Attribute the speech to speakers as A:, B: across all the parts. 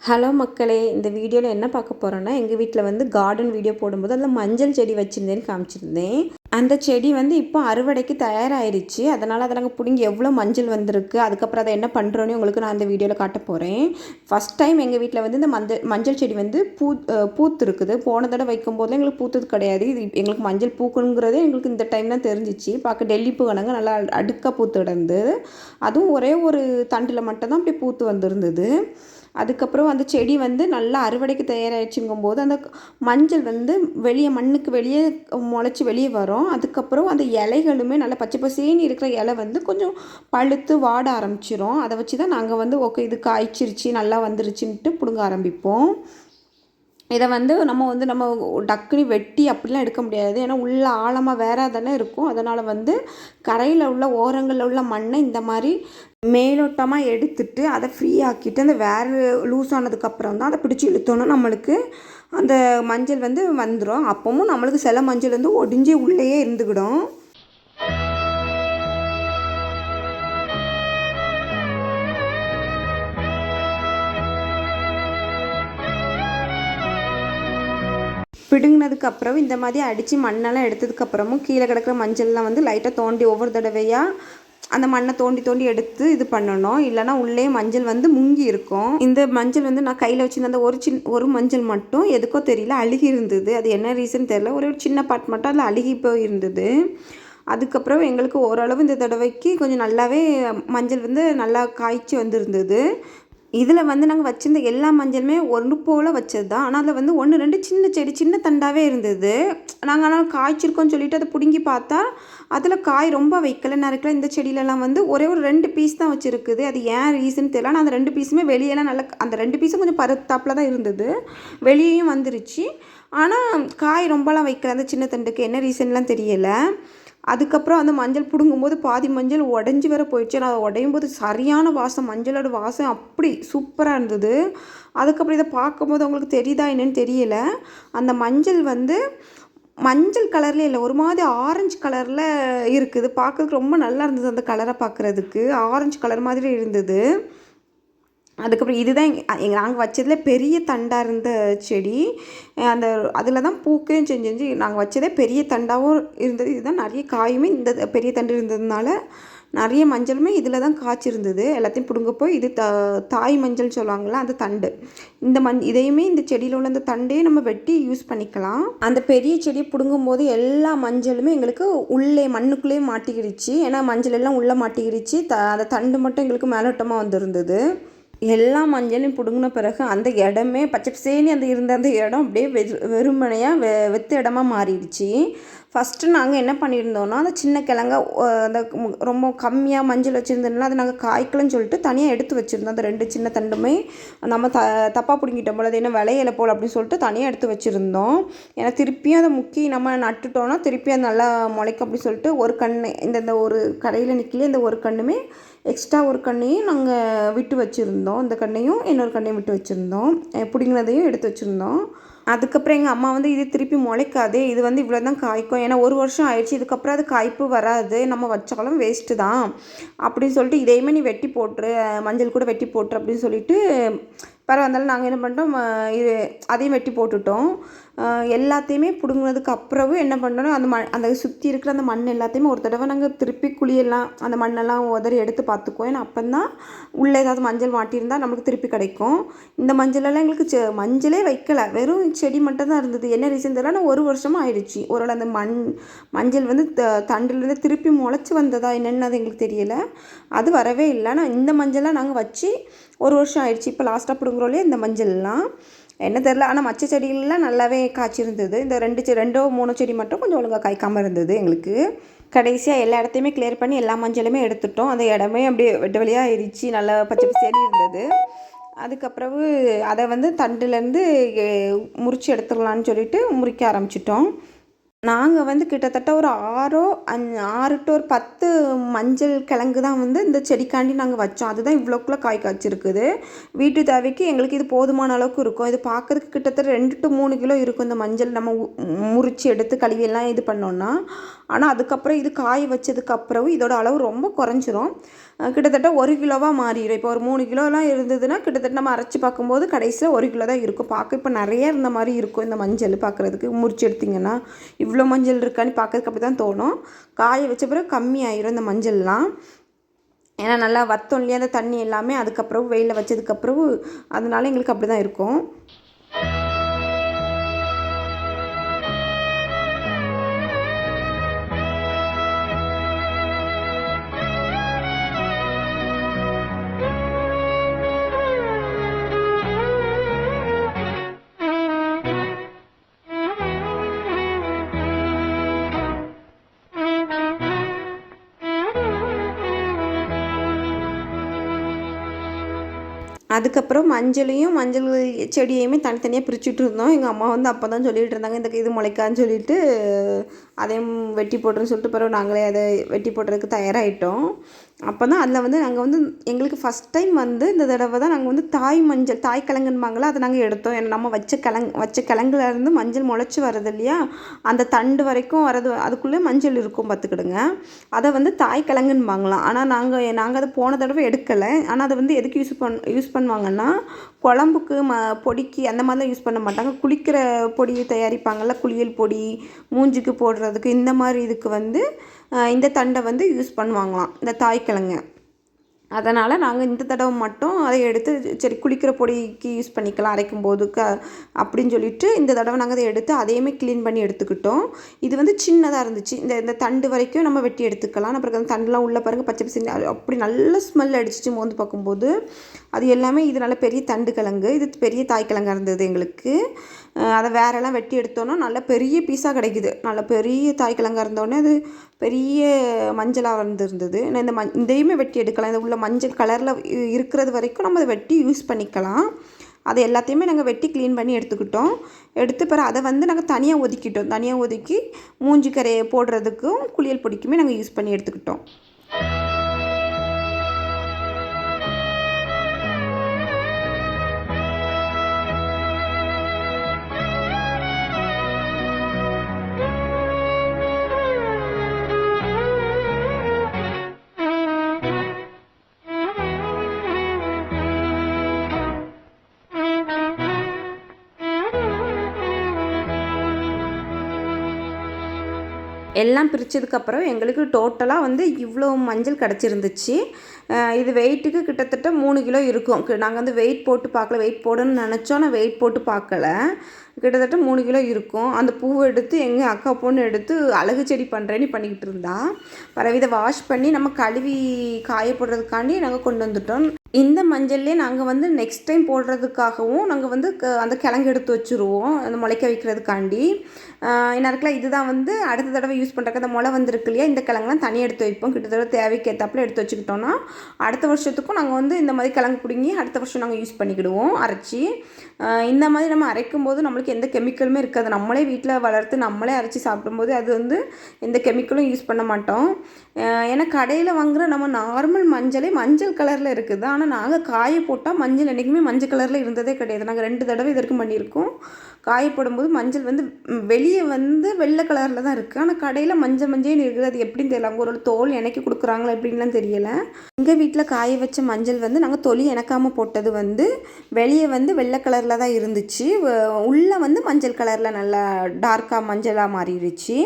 A: Hello மக்களே, இந்த வீடியோவில் என்ன பார்க்க போகிறோன்னா, எங்கள் வீட்டில் வந்து கார்டன் வீடியோ போடும்போது அதில் மஞ்சள் செடி வச்சுருந்தேன்னு காமிச்சிருந்தேன். அந்த செடி வந்து இப்போ அறுவடைக்கு தயாராகிருச்சு. அதனால் அதை நாங்கள் பிடுங்கி எவ்வளோ மஞ்சள் வந்திருக்கு, அதுக்கப்புறம் அதை என்ன பண்ணுறோன்னு உங்களுக்கு நான் இந்த வீடியோவில் காட்ட போகிறேன். ஃபஸ்ட் டைம் எங்கள் வீட்டில் வந்து இந்த மஞ்சள் செடி வந்து பூத்து இருக்குது. போன தடவை வைக்கும்போது எங்களுக்கு பூத்தது கிடையாது. இது எங்களுக்கு மஞ்சள் பூக்குங்கிறதே எங்களுக்கு இந்த டைம் தான் தெரிஞ்சிச்சு. பார்க்க டெல்லி பூ கணங்க நல்லா அடுக்காக பூத்து கிடந்து, அதுவும் ஒரே ஒரு தண்டில் மட்டும்தான் அப்படி பூத்து வந்திருந்தது. அதுக்கப்புறம் அந்த செடி வந்து நல்லா அறுவடைக்கு தயாராகிடுச்சுங்கும்போது அந்த மஞ்சள் வந்து வெளியே மண்ணுக்கு வெளியே முளைச்சி வெளியே வரும். அதுக்கப்புறம் அந்த இலைகளுமே நல்லா பச்சை பசேன்னு இருக்கிற இலை வந்து கொஞ்சம் பழுத்து வாட ஆரம்பிச்சிரும். அதை வச்சு தான் நாங்கள் வந்து ஓகே இது காய்ச்சிருச்சு நல்லா வந்துருச்சுன்ட்டு பிடுங்க ஆரம்பிப்போம். இதை வந்து நம்ம டக்குனி வெட்டி அப்படிலாம் எடுக்க முடியாது. ஏன்னா உள்ள ஆழமாக வேற தானே இருக்கும். அதனால் வந்து கரையில் உள்ள ஓரங்களில் உள்ள மண்ணை இந்த மாதிரி மேலோட்டமாக எடுத்துட்டு அதை ஃப்ரீ ஆக்கிட்டு அந்த வேறு லூஸ் ஆனதுக்கப்புறம் தான் அதை பிடிச்சி இழுத்தோன்னா நம்மளுக்கு அந்த மஞ்சள் வந்து வந்துடும். அப்பவும் நம்மளுக்கு சில மஞ்சள் வந்து ஒடிஞ்சு உள்ளேயே இருந்துக்கிடும். பிடுங்கினதுக்கப்புறம் இந்த மாதிரி அடித்து மண்ணெல்லாம் எடுத்ததுக்கப்புறமும் கீழே கிடக்கிற மஞ்சள்லாம் வந்து லைட்டாக தோண்டி ஒவ்வொரு தடவையாக அந்த மண்ணை தோண்டி தோண்டி எடுத்து இது பண்ணணும். இல்லைனா உள்ளே மஞ்சள் வந்து முங்கி இருக்கும். இந்த மஞ்சள் வந்து நான் கையில் வச்சுருந்த அந்த ஒரு மஞ்சள் மட்டும் எதுக்கோ தெரியல அழுகி இருந்தது. அது என்ன ரீசன் தெரியல. ஒரு சின்ன பாட் மட்டும் அதில் அழுகி போய் இருந்தது. அதுக்கப்புறம் எங்களுக்கு ஓரளவு இந்த தடவைக்கு கொஞ்சம் நல்லாவே மஞ்சள் வந்து நல்லா காய்ச்சி வந்துருந்தது. இதில் வந்து நாங்கள் வச்சுருந்த எல்லா மஞ்சளுமே ஒன்று போல் வச்சது தான். ஆனால் அதில் வந்து 1 2 சின்ன செடி சின்ன தண்டாகவே இருந்தது. நாங்கள் ஆனால் காய்ச்சிருக்கோன்னு சொல்லிவிட்டு அதை பிடுங்கி பார்த்தா அதில் காய் ரொம்ப வைக்கல நறுக்கல. இந்த செடியிலலாம் வந்து ஒரே ஒரு 2 பீஸ் தான் வச்சுருக்குது. அது ஏன் ரீசன் தெரியல. ஆனால் அந்த 2 பீஸுமே வெளியெல்லாம் நல்லா அந்த 2 பீஸும் கொஞ்சம் பருத்தாப்பில் தான் இருந்தது. வெளியேயும் வந்துருச்சு. ஆனால் காய் ரொம்பலாம் வைக்கல அந்த சின்ன தண்டுக்கு. என்ன ரீசன்லாம் தெரியலை. அதுக்கப்புறம் அந்த மஞ்சள் பிடுங்கும்போது பாதி மஞ்சள் உடஞ்சி வர போயிடுச்சு. நான் உடையும் போது சரியான வாசம், மஞ்சளோட வாசம் அப்படி சூப்பராக இருந்தது. அதுக்கப்புறம் இதை பார்க்கும்போது அவங்களுக்கு தெரியுதா என்னன்னு தெரியலை. அந்த மஞ்சள் வந்து மஞ்சள் கலரில் இல்லை, ஒரு மாதிரி ஆரஞ்சு கலரில் இருக்குது. பார்க்கறதுக்கு ரொம்ப நல்லா இருந்தது. அந்த கலரை பார்க்குறதுக்கு ஆரஞ்சு கலர் மாதிரி இருந்தது. அதுக்கப்புறம் இதுதான் நாங்கள் வச்சதில் பெரிய தண்டாக இருந்த செடி. அந்த அதில் தான் பூக்கையும் செஞ்சு நாங்கள் வச்சதே பெரிய தண்டாகவும் இருந்தது. இதுதான் நிறைய காயுமே இந்த பெரிய தண்டு இருந்ததுனால நிறைய மஞ்சளுமே இதில் தான் காய்ச்சிருந்தது. எல்லாத்தையும் பிடுங்க போய் இது தாய் மஞ்சள் சொல்லுவாங்களா அந்த தண்டு. இந்த இதையுமே இந்த செடியில் உள்ள அந்த தண்டையே நம்ம வெட்டி யூஸ் பண்ணிக்கலாம். அந்த பெரிய செடியை பிடுங்கும் போது எல்லா மஞ்சளுமே எங்களுக்கு உள்ளே மண்ணுக்குள்ளேயே மாட்டிக்கிடுச்சு. ஏன்னா மஞ்சள் எல்லாம் உள்ளே மாட்டிக்கிடுச்சு. அந்த தண்டு மட்டும் எங்களுக்கு மேலோட்டமாக வந்துருந்தது. எல்லா மஞ்சளையும் பிடுங்கின பிறகு அந்த இடமே பச்சை பசேனி இருந்த அந்த இடம் அப்படியே வெறுமனையாக வெத்த இடமா மாறிடுச்சு. ஃபஸ்ட்டு நாங்கள் என்ன பண்ணியிருந்தோன்னா அந்த சின்ன கிழங்க அந்த ரொம்ப கம்மியாக மஞ்சள் வச்சுருந்தோம்னா அதை நாங்கள் காய்க்கலன்னு சொல்லிட்டு தனியாக எடுத்து வச்சுருந்தோம். அந்த 2 சின்ன தண்டுமே நம்ம தப்பாக பிடுங்கிட்டோம் போல், அது என்ன விளையலை போல் அப்படின்னு சொல்லிட்டு தனியாக எடுத்து வச்சுருந்தோம். ஏன்னா திருப்பியும் அதை முக்கி நம்ம நட்டுட்டோன்னா திருப்பி அது நல்லா முளைக்கும் அப்படின்னு சொல்லிட்டு ஒரு கன்று இந்த ஒரு கடையில் நிற்கல இந்த ஒரு கன்றுமே எக்ஸ்ட்ரா ஒரு கண்ணையும் நாங்கள் விட்டு வச்சுருந்தோம். இந்த கண்ணையும் இன்னொரு கண்ணையும் விட்டு வச்சுருந்தோம். பிடிங்கினதையும் எடுத்து வச்சுருந்தோம். அதுக்கப்புறம் எங்கள் அம்மா வந்து இது திருப்பி முளைக்காது, இது வந்து இவ்வளோ தான் காய்க்கும். ஏன்னா 1 வருஷம் ஆயிடுச்சு, இதுக்கப்புறம் அது காய்ப்பு வராது, நம்ம வச்சாலும் வேஸ்ட்டு தான் அப்படின்னு சொல்லிட்டு இதையுமே நீ வெட்டி போட்டுரு, மஞ்சள் கூட வெட்டி போட்டுரு அப்படின்னு சொல்லிட்டு பரவாயில்ல நாங்கள் என்ன பண்ணிட்டோம், இது அதையும் வெட்டி போட்டுட்டோம். எல்லாத்தையுமே பிடுங்கினதுக்கு அப்புறமும் என்ன பண்ணோன்னா அந்த சுற்றி இருக்கிற அந்த மண் எல்லாத்தையுமே ஒரு தடவை நாங்கள் திருப்பி குழியெல்லாம் அந்த மண்ணெல்லாம் உதறி எடுத்து பார்த்துக்குவோம். ஏன்னா அப்போ தான் உள்ளே ஏதாவது மஞ்சள் மாட்டியிருந்தால் நம்மளுக்கு திருப்பி கிடைக்கும். இந்த மஞ்சளெல்லாம் எங்களுக்கு மஞ்சளே வைக்கலை, வெறும் செடி மட்டும் தான் இருந்தது. என்ன ரீசன் தெரியல. ஆனால் 1 வருஷமாக ஆயிடுச்சு. ஒரு அந்த மஞ்சள் வந்து தண்டுலேருந்து திருப்பி முளைச்சி வந்ததா என்னென்னு அது எங்களுக்கு தெரியலை. அது வரவே இல்லை. ஆனால் இந்த மஞ்சளாக நாங்கள் வச்சு 1 வருஷம் ஆயிடுச்சு. இப்போ லாஸ்ட்டாக பிடுங்குறோலே இந்த மஞ்சள்லாம் என்ன தெரில. ஆனால் மற்ற செடிகள்லாம் நல்லாவே காய்ச்சிருந்தது. இந்த 2 3 செடி மட்டும் கொஞ்சம் ஒழுங்காக காய்க்காமல் இருந்தது எங்களுக்கு. கடைசியாக எல்லா இடத்தையுமே கிளியர் பண்ணி எல்லா மஞ்சளுமே எடுத்துட்டோம். அந்த இடமே அப்படியே வெட்ட வெளியாக ஆயிடுச்சு, நல்லா பச்சை பச்சேடி இருந்தது. அதுக்கப்புறம் அதை வந்து தண்டுலேருந்து முறித்து எடுத்துடலான்னு சொல்லிட்டு முறிக்க ஆரம்பிச்சிட்டோம். நாங்கள் வந்து கிட்டத்தட்ட ஒரு 6 டு ஒரு 10 மஞ்சள் கிழங்கு தான் வந்து இந்த செடிக்காண்டி நாங்கள் வச்சோம். அதுதான் இவ்வளோக்குள்ள காய் காய்ச்சிருக்குது. வீட்டு தேவைக்கு எங்களுக்கு இது போதுமான அளவுக்கு இருக்கும். இது பார்க்குறதுக்கு கிட்டத்தட்ட 2 டு 3 கிலோ இருக்கும் இந்த மஞ்சள் நம்ம முறித்து எடுத்து கழுவியெல்லாம் இது பண்ணோன்னா. ஆனால் அதுக்கப்புறம் இது காய வச்சதுக்கப்புறம் இதோட அளவு ரொம்ப குறைஞ்சிரும். கிட்டத்தட்ட 1 கிலோவாக மாறிடும். இப்போ ஒரு 3 கிலோலாம் இருந்ததுன்னா கிட்டத்தட்ட நம்ம அரைச்சி பார்க்கும்போது கடைசியில் 1 கிலோ தான் இருக்கும். பார்க்க இப்போ நிறைய இருந்த மாதிரி இருக்கும் இந்த மஞ்சள் பார்க்குறதுக்கு. முறிச்சு எடுத்திங்கன்னா இவ்வளோ மஞ்சள் இருக்கான்னு பார்க்கறதுக்கு அப்படி தான் தோணும். காய வச்ச பிறகு கம்மி ஆயிரும் இந்த மஞ்சள்லாம். ஏன்னா நல்லா வத்தம் இல்லையா அந்த தண்ணி எல்லாமே, அதுக்கப்புறம் வெயிலில் வச்சதுக்கப்புறம் அதனால எங்களுக்கு அப்படி தான் இருக்கும். அதுக்கப்புறம் மஞ்சள் செடியையுமே தனித்தனியாக பிரிச்சுட்டு இருந்தோம். எங்கள் அம்மா வந்து அப்போ தான் சொல்லிகிட்டு இருந்தாங்க, இந்த இது முளைக்கான்னு சொல்லிட்டு அதையும் வெட்டி போட்டுருன்னு சொல்லிட்டு பிறகு நாங்களே அதை வெட்டி போடுறதுக்கு தயாராகிட்டோம். அப்போ தான் அதில் வந்து நாங்கள் வந்து எங்களுக்கு ஃபஸ்ட் டைம் வந்து இந்த தடவை தான் நாங்கள் வந்து தாய் கிழங்குன்பாங்களா அதை நாங்கள் எடுத்தோம். ஏன்னா நம்ம வச்ச கிழங்குலேருந்து மஞ்சள் முளைச்சி வரது இல்லையா, அந்த தண்டு வரைக்கும் வரது அதுக்குள்ளே மஞ்சள் இருக்கும் பார்த்துக்கிடுங்க. அதை வந்து தாய் கிழங்குன்பாங்களாம். ஆனால் நாங்கள் அதை போன தடவை எடுக்கலை. ஆனால் அதை வந்து எதுக்கு யூஸ் பண்ணுவாங்கன்னா குழம்புக்கு பொடிக்கு அந்த மாதிரிலாம் யூஸ் பண்ண மாட்டாங்க. குளிக்கிற பொடி தயாரிப்பாங்கள்ல, குளியல் பொடி, மூஞ்சிக்கு போடுறதுக்கு, இந்த மாதிரி இதுக்கு வந்து இந்த தண்டை வந்து யூஸ் பண்ணுவாங்களாம் இந்த தாய்க்கிழங்கு. அதனால் நாங்கள் இந்த தடவை மட்டும் அதை எடுத்து சரி குளிக்கிற பொடிக்கு யூஸ் பண்ணிக்கலாம் அரைக்கும் போது அப்படின்னு சொல்லிட்டு இந்த தடவை நாங்கள் அதை எடுத்து அதையுமே க்ளீன் பண்ணி எடுத்துக்கிட்டோம். இது வந்து சின்னதாக இருந்துச்சு. இந்த தண்டு வரைக்கும் நம்ம வெட்டி எடுத்துக்கலாம். அப்புறம் அந்த தண்டுலாம் உள்ளே பாருங்கள் பச்சை பசங்க அப்படி நல்ல ஸ்மெல் அடிச்சிச்சு மோந்து பார்க்கும்போது. அது எல்லாமே இது நல்ல பெரிய தண்டு கிழங்கு, இது பெரிய தாய்க்கிழங்காக இருந்தது எங்களுக்கு. அதை வேறெல்லாம் வெட்டி எடுத்தோன்னா நல்ல பெரிய பீஸாக கிடைக்குது. நல்ல பெரிய தாய்க்கிழங்காக இருந்தோடனே அது பெரிய மஞ்சளாக வந்துருந்தது. இதையுமே வெட்டி எடுக்கலாம். இது உள்ள மஞ்சள் கலரில் இருக்கிறது வரைக்கும் நம்ம அதை வெட்டி யூஸ் பண்ணிக்கலாம். அதை எல்லாத்தையுமே நாங்கள் வெட்டி க்ளீன் பண்ணி எடுத்துக்கிட்டோம். எடுத்து பிறகு அதை வந்து நாங்கள் தனியாக ஒதுக்கி மூஞ்சி கரையை போடுறதுக்கும் குளியல் பொடிக்குமே நாங்கள் யூஸ் பண்ணி எடுத்துக்கிட்டோம். எல்லாம் பிரித்ததுக்கப்புறம் எங்களுக்கு டோட்டலாக வந்து இவ்வளோ மஞ்சள் கிடச்சிருந்துச்சு. இது வெயிட்டுக்கு கிட்டத்தட்ட 3 கிலோ இருக்கும். நாங்கள் வந்து வெயிட் போட்டு பார்க்கல, வெயிட் போடணும்னு நினச்சோம். நான் வெயிட் போட்டு பார்க்கல. கிட்டத்தட்ட 3 கிலோ இருக்கும். அந்த பூவை எடுத்து எங்கள் அக்கா பொண்ணு எடுத்து அழகு செடி பண்ணுறேன்னு பண்ணிக்கிட்டு இருந்தா. பிறகு இதை வாஷ் பண்ணி நம்ம கழுவி காய போடுறதுக்காண்டி நாங்கள் கொண்டு வந்துட்டோம். இந்த மஞ்சள்லேயே நாங்கள் வந்து நெக்ஸ்ட் டைம் போடுறதுக்காகவும் நாங்கள் வந்து அந்த கிழங்கு எடுத்து வச்சுருவோம் அந்த முளைக்க வைக்கிறதுக்காண்டி. என்ன இருக்கலாம், இதுதான் வந்து அடுத்த தடவை யூஸ் பண்ணுறக்கு அந்த முளை வந்திருக்கு இல்லையா, இந்த கிழங்குலாம் தனியாக எடுத்து வைப்போம். கிட்டத்தட்ட தேவைக்கு ஏற்றாப்புல எடுத்து வச்சுக்கிட்டோன்னா அடுத்த வருஷத்துக்கும் நாங்கள் வந்து இந்த மாதிரி கிழங்கு பிடுங்கி அடுத்த வருஷம் நாங்கள் யூஸ் பண்ணிக்கிடுவோம் அரைச்சி. இந்த மாதிரி நம்ம அரைக்கும் போது நம்மளுக்கு எந்த கெமிக்கலுமே இருக்காது. நம்மளே வீட்டில் வளர்த்து நம்மளே அரைச்சி சாப்பிடும்போது அது வந்து எந்த கெமிக்கலும் யூஸ் பண்ண மாட்டோம். ஏன்னா கடையில் வாங்குகிற நம்ம நார்மல் மஞ்சள் கலரில் இருக்குது. ஆனால் நாங்கள் காய போட்டால் மஞ்சள் என்றைக்குமே மஞ்சள் கலரில் இருந்ததே கிடையாது. நாங்கள் 2 தடவை இது வரைக்கும் பண்ணியிருக்கோம். காயப்படும்போது மஞ்சள் வந்து வெளியே வந்து வெள்ளை கலரில் தான் இருக்குது. ஆனால் கடையில் மஞ்சள் இருக்குது. அது எப்படின்னு தெரியல. அவங்க ஒரு தோல் எனக்கு கொடுக்குறாங்களா எப்படின்லாம் தெரியலை. எங்கள் வீட்டில் காய வச்ச மஞ்சள் வந்து நாங்கள் தொலி இணக்காமல் போட்டது வந்து வெளியே வந்து வெள்ளை கலரில் தான் இருந்துச்சு. உள்ளே வந்து மஞ்சள் கலரில் நல்லா டார்க்காக மஞ்சளாக மாறிடுச்சு.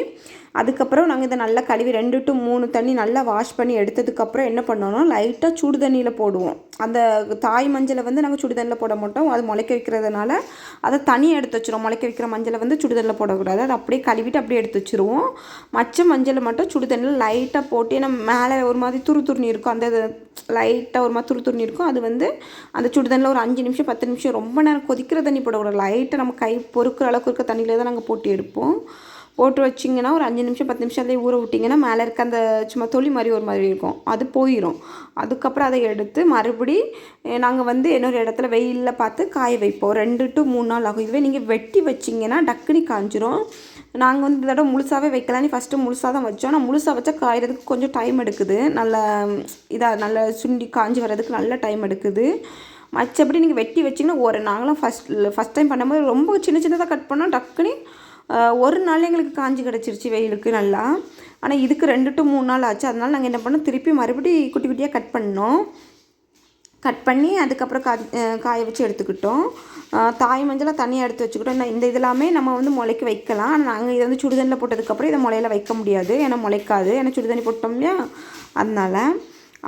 A: அதுக்கப்புறம் நாங்கள் இதை நல்லா கழுவி 2 to 3 தண்ணி நல்லா வாஷ் பண்ணி எடுத்ததுக்கப்புறம் என்ன பண்ணோன்னா லைட்டாக சுடு தண்ணியில் போடுவோம். அந்த தாய் மஞ்சளை வந்து நாங்கள் சுடு தண்ணியில் போட மாட்டோம். அது முளைக்க வைக்கிறதுனால அதை தனியாக எடுத்து வச்சுருவோம். முளைக்க வைக்கிற மஞ்சளை வந்து சுடு தண்ணியில் போடக்கூடாது. அதை அப்படியே கழுவிட்டு அப்படியே எடுத்து வச்சுருவோம். மற்ற மஞ்சளை மட்டும் சுடு தண்ணியில் லைட்டாக போட்டு, ஏன்னா மேலே ஒரு மாதிரி துருநீ இருக்கும், அந்த லைட்டாக ஒரு மாதிரி துருநீ இருக்கும். அது வந்து அந்த சுடு தண்ணியில் ஒரு 5 நிமிஷம் 10 நிமிஷம் ரொம்ப நேரம் கொதிக்கிற தண்ணி போடக்கூடாது. லைட்டாக நம்ம கை பொறுக்கிற அளவுக்கு இருக்க தண்ணியில் தான் நாங்கள் போட்டு எடுப்போம். போட்டு வச்சிங்கன்னா ஒரு 5 நிமிஷம் 10 நிமிஷம் அதிலே ஊற விட்டிங்கன்னா மேலே இருக்க அந்த சும்மா தொலி மாதிரி ஒரு மாதிரி இருக்கும், அது போயிடும். அதுக்கப்புறம் அதை எடுத்து மறுபடி நாங்கள் வந்து இன்னொரு இடத்துல வெயிலில் பார்த்து காய வைப்போம். 2 to 3 நாள் ஆகும். இதுவே நீங்கள் வெட்டி வச்சிங்கன்னா டக்குனி காஞ்சிரும். நாங்கள் வந்து இந்த தடவை முழுசாகவே வைக்கலான்னு ஃபஸ்ட்டு முழுசாக தான் வச்சோம். ஆனால் முழுசாக வச்சா காயறதுக்கு கொஞ்சம் டைம் எடுக்குது. நல்லா நல்லா சுண்டி காஞ்சி வர்றதுக்கு நல்ல டைம் எடுக்குது. மற்றபடி நீங்கள் வெட்டி வச்சிங்கன்னா நாங்களும் ஃபஸ்ட் டைம் பண்ணும்போது ரொம்ப சின்னதாக கட் பண்ணோம். டக்குன்னு ஒரு நாள் எங்களுக்கு காஞ்சி கிடச்சிருச்சு வெயிலுக்கு நல்லா. ஆனால் இதுக்கு 2 to 3 நாள் ஆச்சு. அதனால் நாங்கள் என்ன பண்ணோம், திருப்பி மறுபடி குட்டி குட்டியாக கட் பண்ணோம். கட் பண்ணி அதுக்கப்புறம் காய வச்சு எடுத்துக்கிட்டோம். தாய் மஞ்சளை தனியாக எடுத்து வச்சுக்கிட்டோம். இந்த இதெல்லாமே நம்ம வந்து முளைக்க வைக்கலாம். ஆனால் நாங்கள் இதை வந்து சுடுதண்ணில் போட்டதுக்கப்புறம் இதை முளையில வைக்க முடியாது, ஏன்னா முளைக்காது. ஏன்னா சுடுதண்ணி போட்டோம் இல்லையா, அதனால்.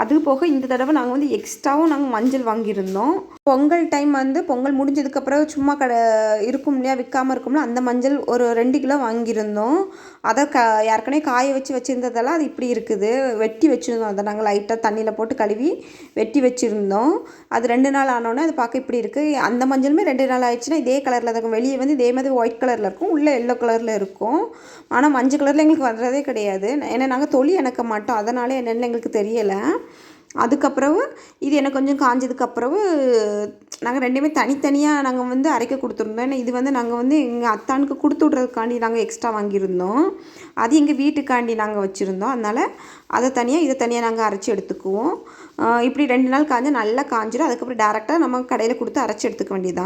A: அது போக இந்த தடவை நாங்கள் வந்து எக்ஸ்ட்ராவும் நாங்கள் மஞ்சள் வாங்கியிருந்தோம். பொங்கல் டைம் வந்து பொங்கல் முடிஞ்சதுக்கப்புறம் சும்மா இருக்கும் இல்லையா, விற்காமல் இருக்கும்ல, அந்த மஞ்சள் ஒரு 2 கிலோ வாங்கியிருந்தோம். அதை ஏற்கனவே காய வச்சுருந்ததெல்லாம் அது இப்படி இருக்குது. வெட்டி வச்சுருந்தோம். அதை நாங்கள் லைட்டாக தண்ணியில் போட்டு கழுவி வெட்டி வச்சுருந்தோம். அது 2 நாள் ஆனோடனே அது பார்க்க இப்படி இருக்குது. அந்த மஞ்சளுமே 2 நாள் ஆயிடுச்சுன்னா இதே கலரில் தான் இருக்கும். வெளியே வந்து இதே மாதிரி ஒயிட் கலரில் இருக்கும், உள்ளே எல்லோ கலரில் இருக்கும். ஆனால் மஞ்சள் கலரில் எங்களுக்கு வர்றதே கிடையாது. ஏன்னா நாங்கள் தொளி இணக்க மாட்டோம், அதனால என்னென்னு எங்களுக்கு தெரியலை. அதுக்கப்புறம் இது எனக்கு கொஞ்சம் காஞ்சதுக்கப்புறம் நாங்கள் 2மே தனித்தனியாக நாங்கள் வந்து அரைக்க கொடுத்துருந்தோம். ஏன்னா இது வந்து நாங்கள் வந்து எங்கள் அத்தானுக்கு கொடுத்து விட்றதுக்காண்டி நாங்கள் எக்ஸ்ட்ரா வாங்கியிருந்தோம். அது எங்கள் வீட்டுக்காண்டி நாங்கள் வச்சுருந்தோம். அதனால் அதை தனியாக இதை தனியாக நாங்கள் அரைச்சி எடுத்துக்குவோம். இப்படி 2 நாள் காஞ்சா நல்லா காஞ்சிடும். அதுக்கப்புறம் டேரெக்டாக நம்ம கடையில் கொடுத்து அரைச்சி எடுத்துக்க வேண்டியதான்.